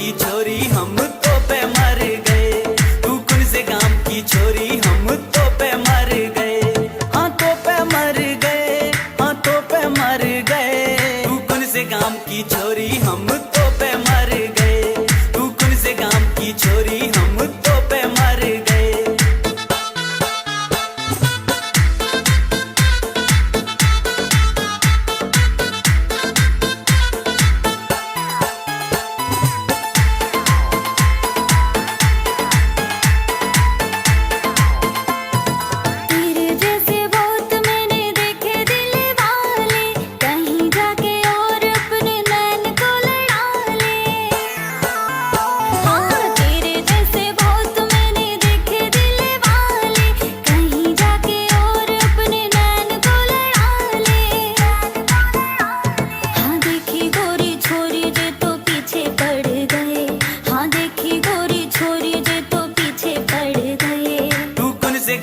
की छोरी हम तो पे मर गए। तू कौन से गांव की छोरी हम तो पे मर गए। हाँ तो पे मर गए, हाँ तो पे मर गए। तू कौन से गांव की छोरी हम तो पे मर गए। तू कौन से गांव की छोरी हम तो पे मर गए।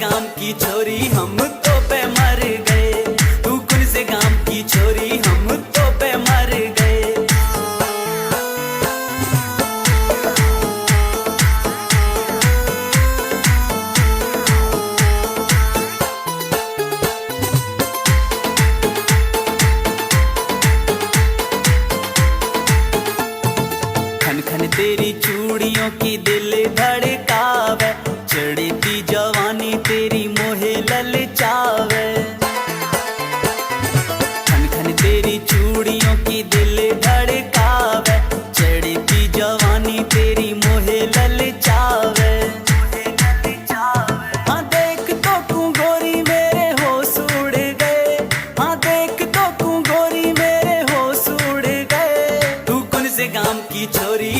गांव की छोरी हम तो पे मर गए। तू कौन से गांव की छोरी हम तो पे मर गए। खन खन तेरी चूड़ियों की दिल धड़कावे। चढ़ती जवानी तेरी मोहे ललचावे। खन खन तेरी चूड़ियों की दिल धड़कावे। चढ़ती जवानी तेरी मोहे ललचावे। हाँ देख तो तू गोरी मेरे होश उड़ गए। हाँ देख तो तू गोरी मेरे होश उड़ गए। तू कौन से गांव की छोरी